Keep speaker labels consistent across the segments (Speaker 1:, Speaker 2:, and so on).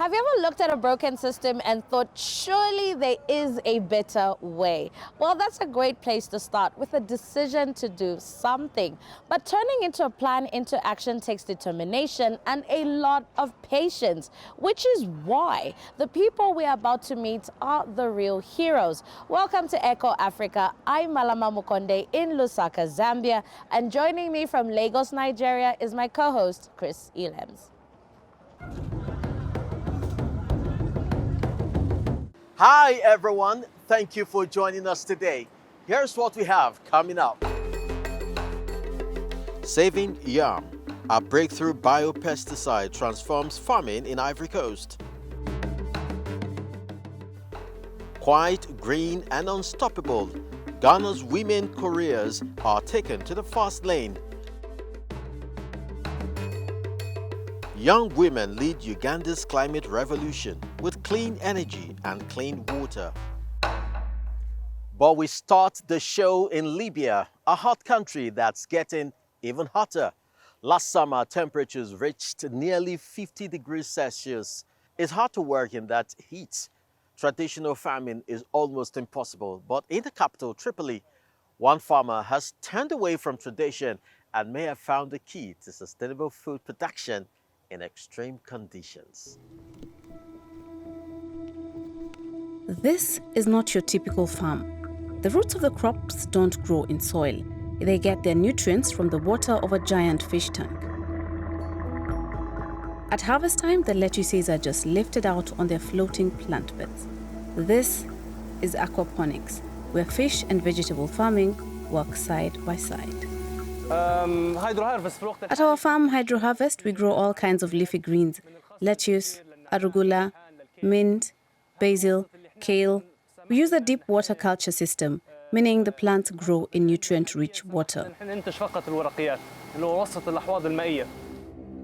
Speaker 1: Have you ever looked at a broken system and thought, surely there is a better way? Well, that's a great place to start, with a decision to do something. But turning into a plan into action takes determination and a lot of patience, which is why the people we are about to meet are the real heroes. Welcome to Echo Africa. I'm Malama Mukonde in Lusaka, Zambia, and joining me from Lagos, Nigeria is my co-host, Chris Elems.
Speaker 2: Hi everyone, thank you for joining us today. Here's what we have coming up. Saving yam. A breakthrough bio-pesticide transforms farming in Ivory Coast. Quiet, green and unstoppable, Ghana's women couriers are taken to the fast lane. Young women lead Uganda's climate revolution with clean energy and clean water. But we start the show in Libya, a hot country that's getting even hotter. Last summer, temperatures reached nearly 50 degrees Celsius. It's hard to work in that heat. Traditional farming is almost impossible. But in the capital, Tripoli, one farmer has turned away from tradition and may have found the key to sustainable food production in extreme conditions.
Speaker 3: This is not your typical farm. The roots of the crops don't grow in soil. They get their nutrients from the water of a giant fish tank. At harvest time, the lettuces are just lifted out on their floating plant beds. This is aquaponics, where fish and vegetable farming work side by side. At our farm, Hydro Harvest, we grow all kinds of leafy greens: lettuce, arugula, mint, basil, kale. We use a deep water culture system, meaning the plants grow in nutrient-rich water.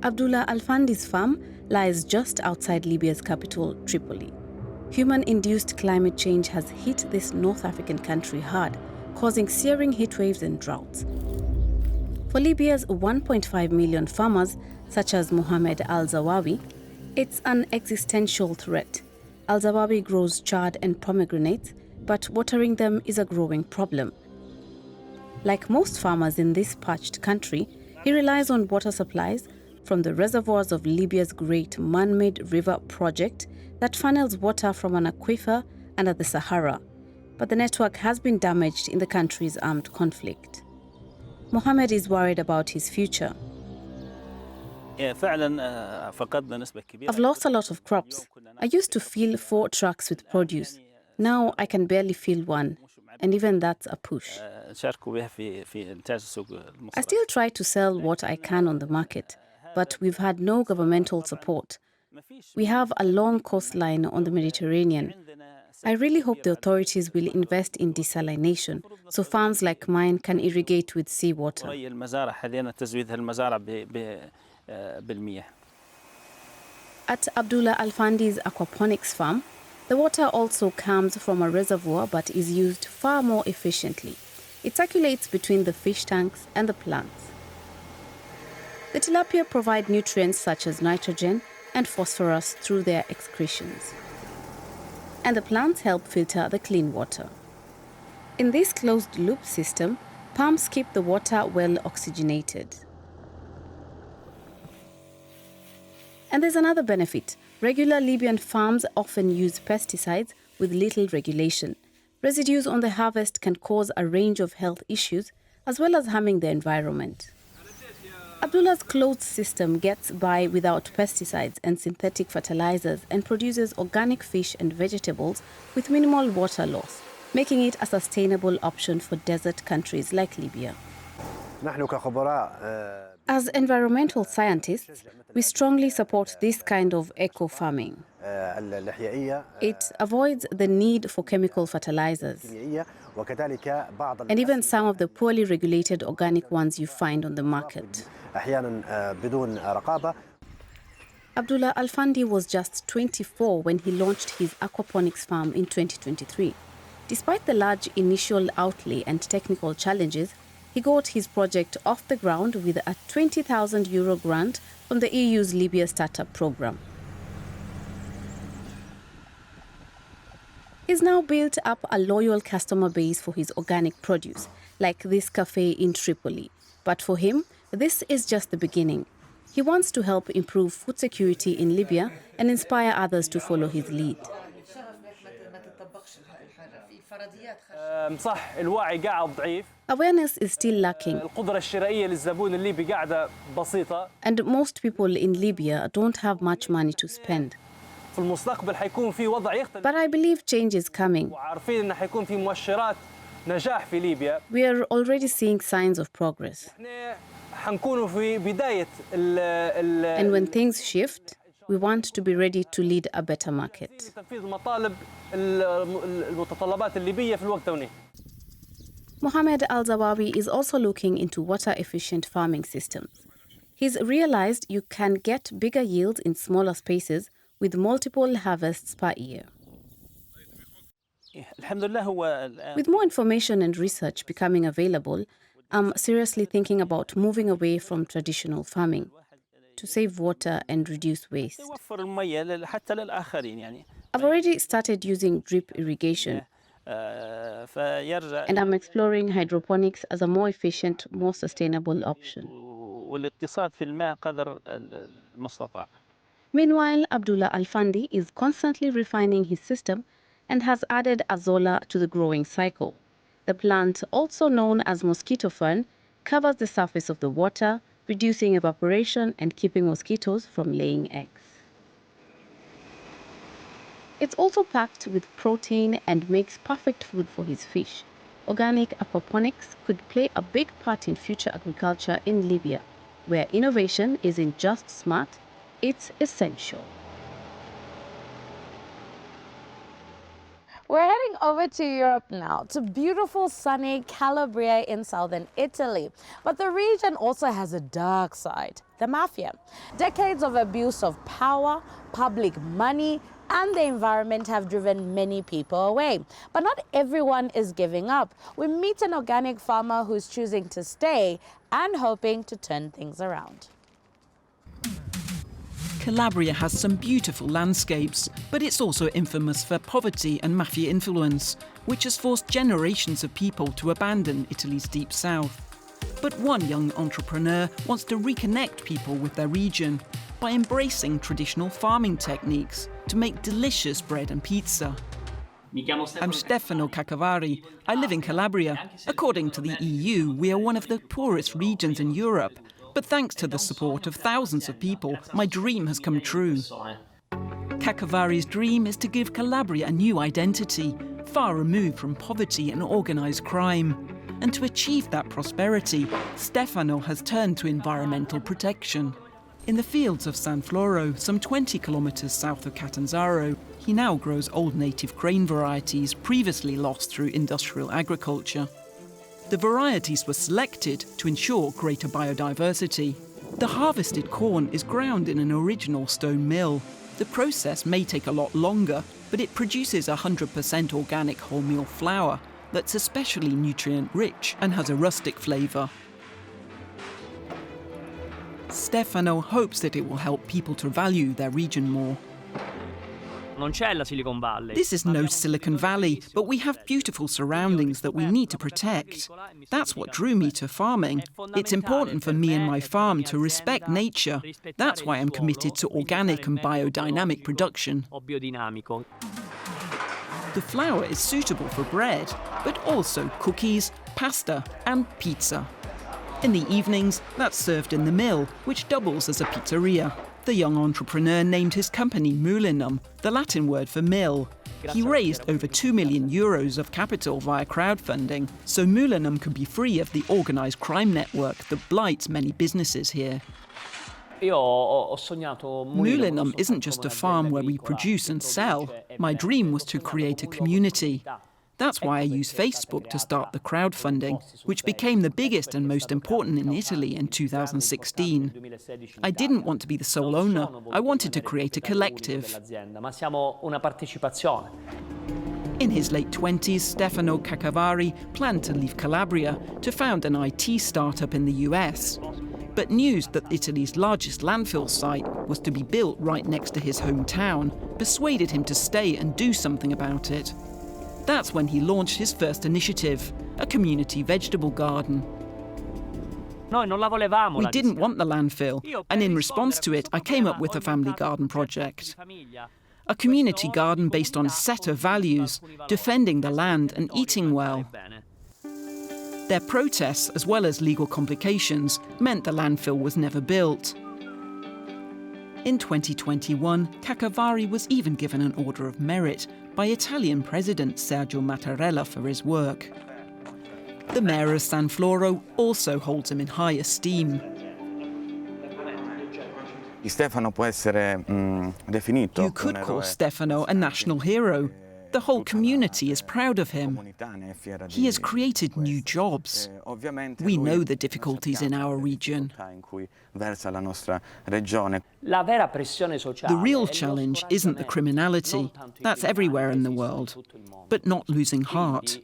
Speaker 3: Abdullah Al-Fandi's farm lies just outside Libya's capital, Tripoli. Human-induced climate change has hit this North African country hard, causing searing heat waves and droughts. For Libya's 1.5 million farmers, such as Mohamed Al-Zawawi, it's an existential threat. Al-Zawawi grows chard and pomegranates, but watering them is a growing problem. Like most farmers in this parched country, he relies on water supplies from the reservoirs of Libya's great man-made river project that funnels water from an aquifer under the Sahara. But the network has been damaged in the country's armed conflict. Mohammed is worried about his future. I've lost a lot of crops. I used to fill 4 trucks with produce. Now I can barely fill 1, and even that's a push. I still try to sell what I can on the market, but we've had no governmental support. We have a long coastline on the Mediterranean. I really hope the authorities will invest in desalination so farms like mine can irrigate with seawater. At Abdullah Al-Fandi's aquaponics farm, the water also comes from a reservoir but is used far more efficiently. It circulates between the fish tanks and the plants. The tilapia provide nutrients such as nitrogen and phosphorus through their excretions. And the plants help filter the clean water. In this closed-loop system, pumps keep the water well oxygenated. And there's another benefit. Regular Libyan farms often use pesticides with little regulation. Residues on the harvest can cause a range of health issues, as well as harming the environment. Abdullah's closed system gets by without pesticides and synthetic fertilizers and produces organic fish and vegetables with minimal water loss, making it a sustainable option for desert countries like Libya. As environmental scientists, we strongly support this kind of eco-farming. It avoids the need for chemical fertilizers and even some of the poorly regulated organic ones you find on the market. Abdullah Al-Fandi was just 24 when he launched his aquaponics farm in 2023. Despite the large initial outlay and technical challenges, he got his project off the ground with a €20,000 grant from the EU's Libya Startup Program. He's now built up a loyal customer base for his organic produce, like this cafe in Tripoli. But for him, this is just the beginning. He wants to help improve food security in Libya and inspire others to follow his lead. Awareness is still lacking, and most people in Libya don't have much money to spend. But I believe change is coming. We are already seeing signs of progress. And when things shift, we want to be ready to lead a better market. Mohamed Al-Zawawi is also looking into water-efficient farming systems. He's realized you can get bigger yields in smaller spaces with multiple harvests per year. With more information and research becoming available, I'm seriously thinking about moving away from traditional farming to save water and reduce waste. I've already started using drip irrigation, and I'm exploring hydroponics as a more efficient, more sustainable option. Meanwhile, Abdullah Al-Fandi is constantly refining his system and has added azolla to the growing cycle. The plant, also known as mosquito fern, covers the surface of the water, reducing evaporation and keeping mosquitoes from laying eggs. It's also packed with protein and makes perfect food for his fish. Organic aquaponics could play a big part in future agriculture in Libya, where innovation isn't just smart, it's essential.
Speaker 1: We're heading over to Europe now, to beautiful sunny Calabria in southern Italy. But the region also has a dark side, the mafia. Decades of abuse of power, public money, and the environment have driven many people away. But not everyone is giving up. We meet an organic farmer who's choosing to stay and hoping to turn things around.
Speaker 4: Calabria has some beautiful landscapes, but it's also infamous for poverty and mafia influence, which has forced generations of people to abandon Italy's deep south. But one young entrepreneur wants to reconnect people with their region by embracing traditional farming techniques to make delicious bread and pizza. I'm Stefano Cacavari. I live in Calabria. According to the EU, we are one of the poorest regions in Europe. But thanks to the support of thousands of people, my dream has come true. Cacavari's dream is to give Calabria a new identity, far removed from poverty and organised crime. And to achieve that prosperity, Stefano has turned to environmental protection. In the fields of San Floro, some 20 kilometres south of Catanzaro, he now grows old native grain varieties previously lost through industrial agriculture. The varieties were selected to ensure greater biodiversity. The harvested corn is ground in an original stone mill. The process may take a lot longer, but it produces 100% organic wholemeal flour that's especially nutrient-rich and has a rustic flavour. Stefano hopes that it will help people to value their region more. This is no Silicon Valley, but we have beautiful surroundings that we need to protect. That's what drew me to farming. It's important for me and my farm to respect nature. That's why I'm committed to organic and biodynamic production. The flour is suitable for bread, but also cookies, pasta and pizza. In the evenings, that's served in the mill, which doubles as a pizzeria. The young entrepreneur named his company Mulinum, the Latin word for mill. He raised over €2 million of capital via crowdfunding, so Mulinum could be free of the organised crime network that blights many businesses here. Mulinum isn't just a farm where we produce and sell. My dream was to create a community. That's why I used Facebook to start the crowdfunding, which became the biggest and most important in Italy in 2016. I didn't want to be the sole owner. I wanted to create a collective. In his late 20s, Stefano Cacavari planned to leave Calabria to found an IT startup in the US. But news that Italy's largest landfill site was to be built right next to his hometown persuaded him to stay and do something about it. That's when he launched his first initiative, a community vegetable garden. We didn't want the landfill, and in response to it, I came up with a family garden project. A community garden based on a set of values, defending the land and eating well. Their protests, as well as legal complications, meant the landfill was never built. In 2021, Cacavari was even given an Order of Merit by Italian President Sergio Mattarella for his work. The mayor of San Floro also holds him in high esteem.
Speaker 5: You
Speaker 4: could call Stefano a national hero. The whole community is proud of him. He has created new jobs. We know the difficulties in our region. The real challenge isn't the criminality. That's everywhere in the world. But not losing heart.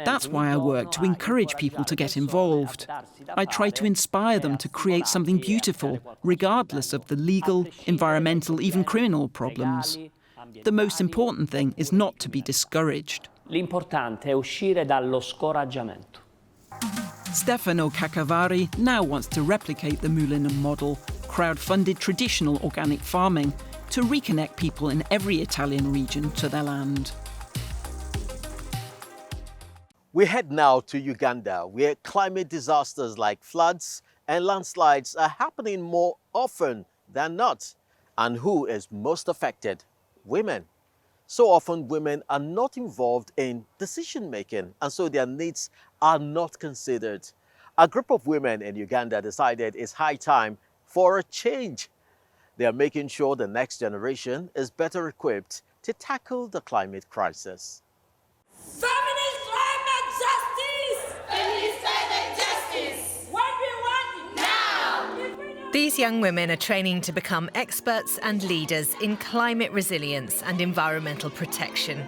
Speaker 4: That's why I work to encourage people to get involved. I try to inspire them to create something beautiful, regardless of the legal, environmental, even criminal problems. The most important thing is not to be discouraged. Stefano Cacavari now wants to replicate the Mulinum model, crowd-funded traditional organic farming, to reconnect people in every Italian region to their land.
Speaker 2: We head now to Uganda, where climate disasters like floods and landslides are happening more often than not. And who is most affected? Women. So often women are not involved in decision making, and so their needs are not considered. A group of women in Uganda decided it's high time for a change. They are making sure the next generation is better equipped to tackle the climate crisis.
Speaker 6: These young women are training to become experts and leaders in climate resilience and environmental protection.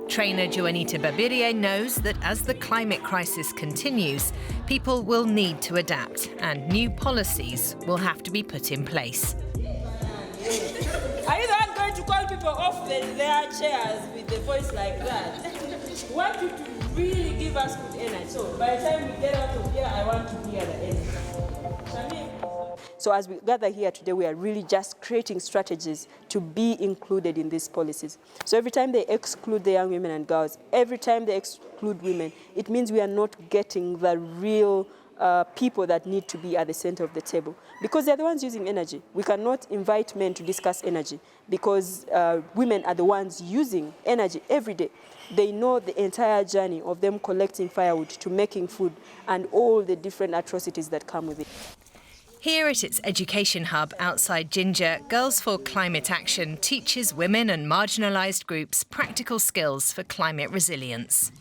Speaker 6: Trainer Juanita Babirie knows that as the climate crisis continues, people will need to adapt and new policies will have to be put in place.
Speaker 7: Are you not going to call people off their chairs with a voice like that? We want you to really give us good energy. So by the time we get out of here, I want to hear the energy. So as we gather here today, we are really just creating strategies to be included in these policies. So every time they exclude the young women and girls, every time they exclude women, it means we are not getting the real people that need to be at the center of the table. Because they're the ones using energy. We cannot invite men to discuss energy because women are the ones using energy every day. They know the entire journey of them collecting firewood to making food and all the different atrocities that come with it.
Speaker 6: Here at its education hub outside Ginger, Girls for Climate Action teaches women and marginalised groups practical skills for climate resilience.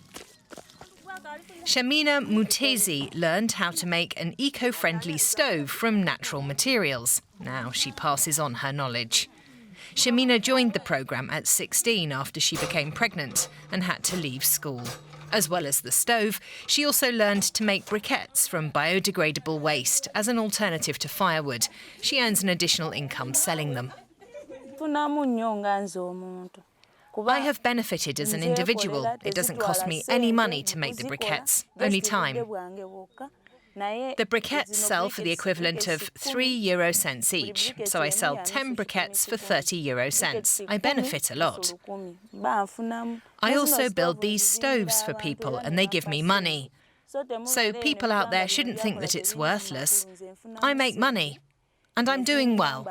Speaker 6: Shamina Mutezi learned how to make an eco-friendly stove from natural materials. Now she passes on her knowledge. Shamina joined the programme at 16 after she became pregnant and had to leave school. As well as the stove, she also learned to make briquettes from biodegradable waste as an alternative to firewood. She earns an additional income selling them. I have benefited as an individual. It doesn't cost me any money to make the briquettes, only time. The briquettes sell for the equivalent of 3 euro cents each, so I sell 10 briquettes for 30 euro cents. I benefit a lot. I also build these stoves for people and they give me money. So people out there shouldn't think that it's worthless. I make money and I'm doing well.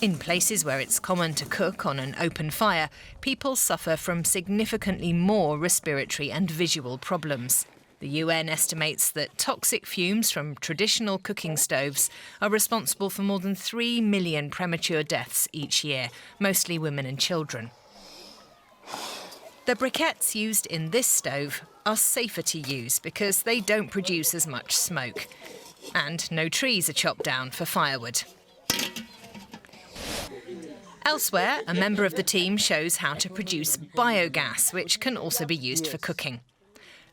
Speaker 6: In places where it's common to cook on an open fire, people suffer from significantly more respiratory and visual problems. The UN estimates that toxic fumes from traditional cooking stoves are responsible for more than 3 million premature deaths each year, mostly women and children. The briquettes used in this stove are safer to use because they don't produce as much smoke. And no trees are chopped down for firewood. Elsewhere, a member of the team shows how to produce biogas, which can also be used for cooking.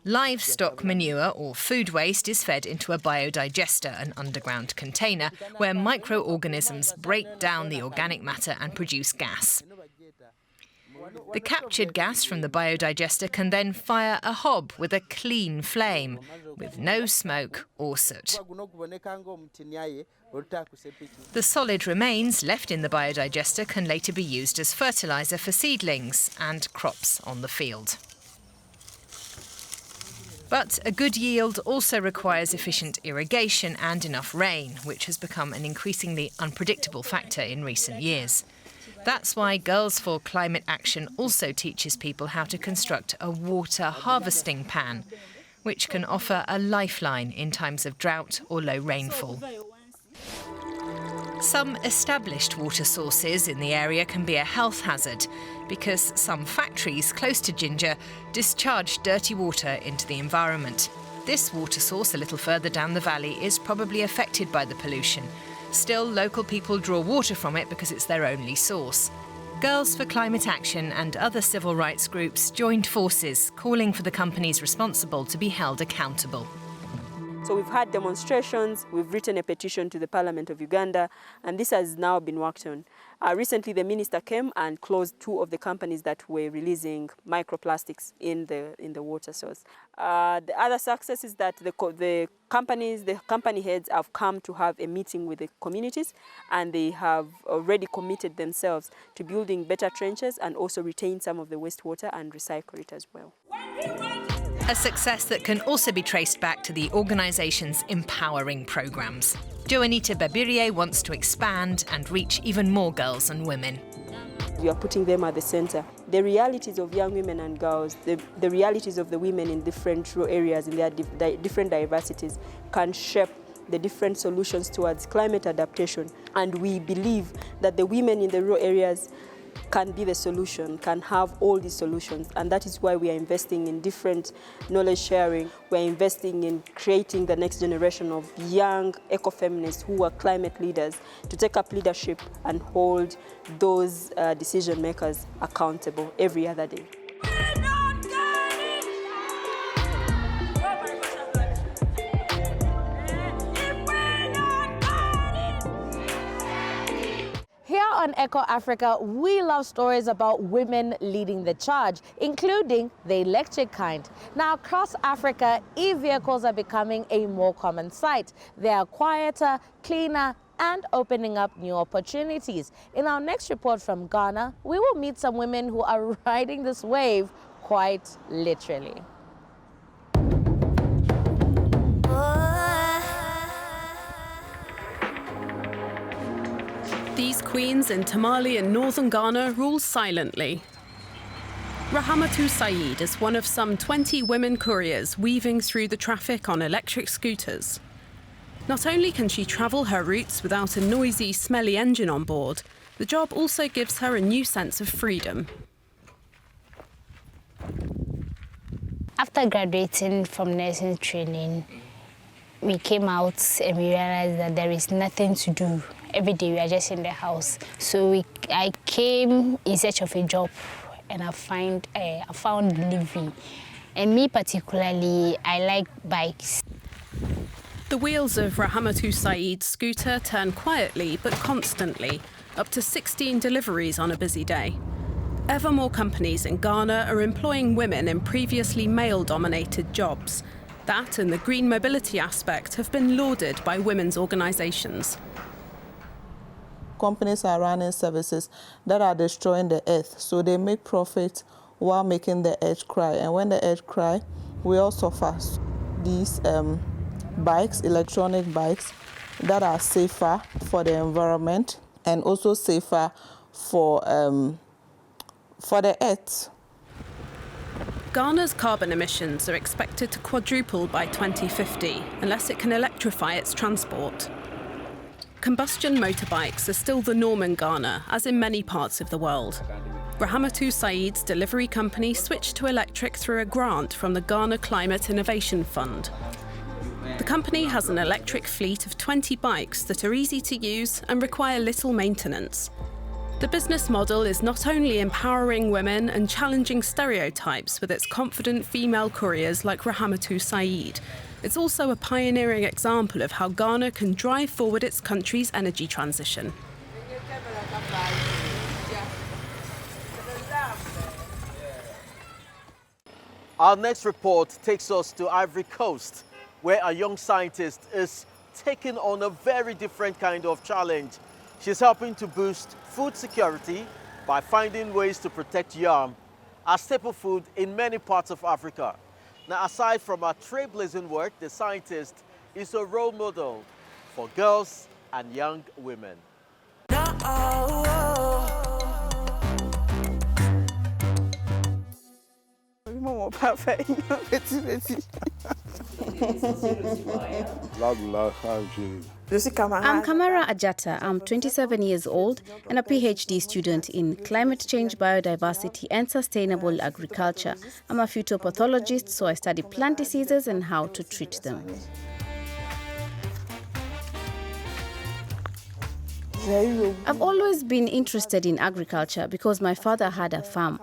Speaker 6: Livestock manure or food waste is fed into a biodigester, an underground container, where microorganisms break down the organic matter and produce gas. The captured gas from the biodigester can then fire a hob with a clean flame, with no smoke or soot. The solid remains left in the biodigester can later be used as fertiliser for seedlings and crops on the field. But a good yield also requires efficient irrigation and enough rain, which has become an increasingly unpredictable factor in recent years. That's why Girls for Climate Action also teaches people how to construct a water harvesting pan, which can offer a lifeline in times of drought or low rainfall. Some established water sources in the area can be a health hazard because some factories close to Jinja discharge dirty water into the environment. This water source a little further down the valley is probably affected by the pollution. Still, local people draw water from it because it's their only source. Girls for Climate Action and other civil rights groups joined forces, calling for the companies responsible to be held accountable.
Speaker 7: So we've had demonstrations, we've written a petition to the Parliament of Uganda, and this has now been worked on. Recently, the minister came and closed 2 of the companies that were releasing microplastics in the water source. The other success is that the company heads have come to have a meeting with the communities, and they have already committed themselves to building better trenches and also retain some of the wastewater and recycle it as well.
Speaker 6: A success that can also be traced back to the organisation's empowering programmes. Joanita Babirie wants to expand and reach even more girls and women.
Speaker 7: We are putting them at the centre. The realities of young women and girls, the realities of the women in different rural areas, in their different diversities, can shape the different solutions towards climate adaptation. And we believe that the women in the rural areas can be the solution, can have all these solutions, and that is why we are investing in different knowledge sharing. We are investing in creating the next generation of young ecofeminists who are climate leaders to take up leadership and hold those decision makers accountable every other day.
Speaker 1: Here on Echo Africa, we love stories about women leading the charge, including the electric kind. Now, across Africa, e-vehicles are becoming a more common sight. They are quieter, cleaner, and opening up new opportunities. In our next report from Ghana, we will meet some women who are riding this wave quite literally.
Speaker 3: These queens in Tamale in northern Ghana rule silently. Rahamatu Saeed is one of some 20 women couriers weaving through the traffic on electric scooters. Not only can she travel her routes without a noisy, smelly engine on board, the job also gives her a new sense of freedom.
Speaker 5: After graduating from nursing training, we came out and we realized that there is nothing to do. Every day we are just in the house. So I came in search of a job, and I found delivery. And me particularly, I like bikes.
Speaker 3: The wheels of Rahamatu Saeed's scooter turn quietly but constantly, up to 16 deliveries on a busy day. Ever more companies in Ghana are employing women in previously male-dominated jobs. That and the green mobility aspect have been lauded by women's organisations.
Speaker 8: Companies are running services that are destroying the earth, so they make profit while making the earth cry. And when the earth cry, we all suffer. These bikes, electronic bikes, that are safer for the environment and also safer for the earth.
Speaker 3: Ghana's carbon emissions are expected to quadruple by 2050 unless it can electrify its transport. Combustion motorbikes are still the norm in Ghana, as in many parts of the world. Rahamatu Saeed's delivery company switched to electric through a grant from the Ghana Climate Innovation Fund. The company has an electric fleet of 20 bikes that are easy to use and require little maintenance.
Speaker 9: The business model is not only empowering women and challenging stereotypes with its confident female couriers like Rahamatu Saeed, it's also a pioneering example of how Ghana can drive forward its country's energy transition.
Speaker 2: Our next report takes us to Ivory Coast, where a young scientist is taking on a very different kind of challenge. She's helping to boost food security by finding ways to protect yam, a staple food in many parts of Africa. Now, aside from her trailblazing work, the scientist is a role model for girls and young women.
Speaker 3: I'm Kamara Ajata. I'm 27 years old and a PhD student in climate change, biodiversity and sustainable agriculture. I'm a phytopathologist, so I study plant diseases and how to treat them. I've always been interested in agriculture because my father had a farm.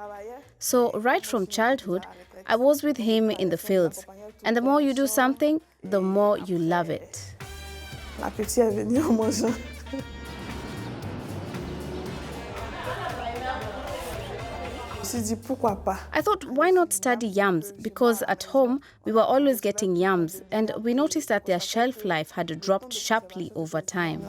Speaker 3: So right from childhood, I was with him in the fields. And the more you do something, the more you love it. I thought, why not study yams? Because at home, we were always getting yams, and we noticed that their shelf life had dropped sharply over time.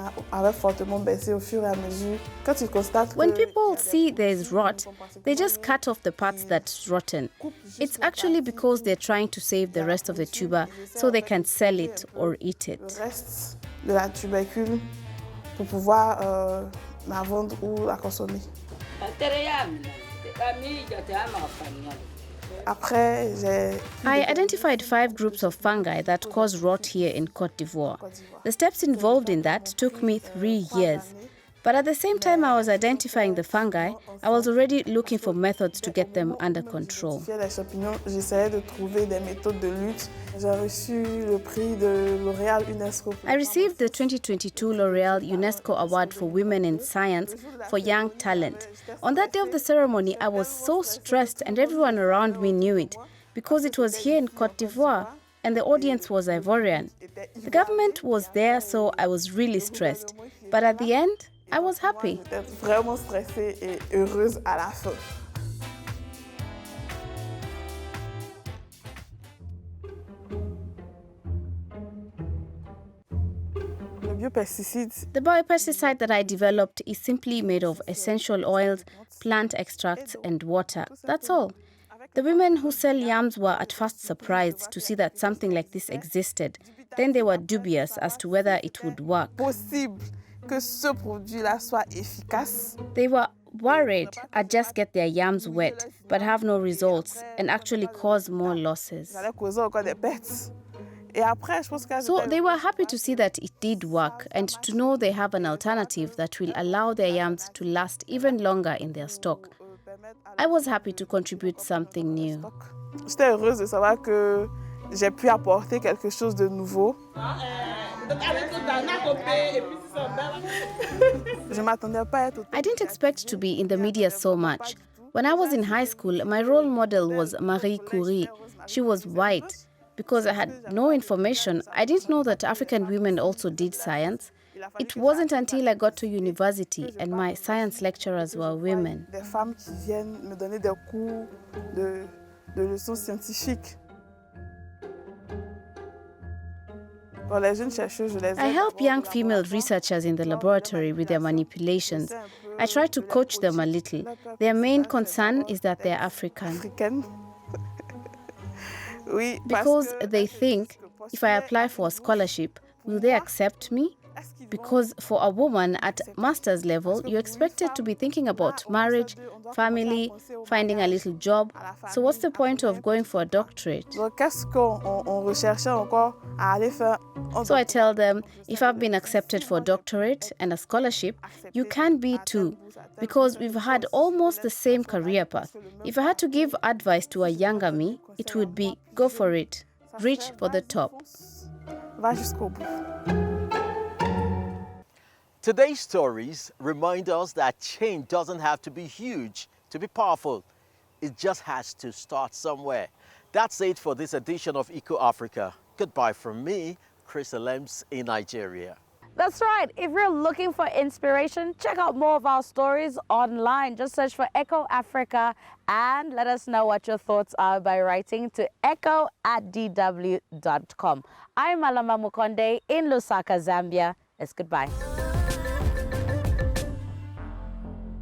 Speaker 3: When people see there's rot, they just cut off the parts that's rotten. It's actually because they're trying to save the rest of the tuber so they can sell it or eat it. I identified 5 groups of fungi that cause rot here in Côte d'Ivoire. The steps involved in that took me 3 years. But at the same time I was identifying the fungi, I was already looking for methods to get them under control. I received the 2022 L'Oréal UNESCO Award for Women in Science for Young Talent. On that day of the ceremony, I was so stressed and everyone around me knew it, because it was here in Côte d'Ivoire and the audience was Ivorian. The government was there, so I was really stressed. But at the end, I was happy. The bio-pesticide that I developed is simply made of essential oils, plant extracts and water. That's all. The women who sell yams were at first surprised to see that something like this existed. Then they were dubious as to whether it would work. They were worried I'd just get their yams wet, but have no results and actually cause more losses. So they were happy to see that it did work and to know they have an alternative that will allow their yams to last even longer in their stock. I was happy to contribute something new.
Speaker 10: J'étais heureuse de savoir que j'ai pu apporter quelque chose de nouveau.
Speaker 3: I didn't expect to be in the media so much. When I was in high school, my role model was Marie Curie. She was white. Because I had no information, I didn't know that African women also did science. It wasn't until I got to university and my science lecturers were women. I help young female researchers in the laboratory with their manipulations. I try to coach them a little. Their main concern is that they're African. Because they think, if I apply for a scholarship, will they accept me? Because for a woman at master's level, you're expected to be thinking about marriage, family, finding a little job. So what's the point of going for a doctorate? So I tell them, if I've been accepted for a doctorate and a scholarship, you can be too. Because we've had almost the same career path. If I had to give advice to a younger me, it would be, go for it. Reach for the top.
Speaker 2: Today's stories remind us that change doesn't have to be huge to be powerful. It just has to start somewhere. That's it for this edition of Eco Africa. Goodbye from me, Chris Alems in Nigeria.
Speaker 1: That's right. If you're looking for inspiration, check out more of our stories online. Just search for Eco Africa and let us know what your thoughts are by writing to echo@dw.com. I'm Malama Mukonde in Lusaka, Zambia. It's goodbye.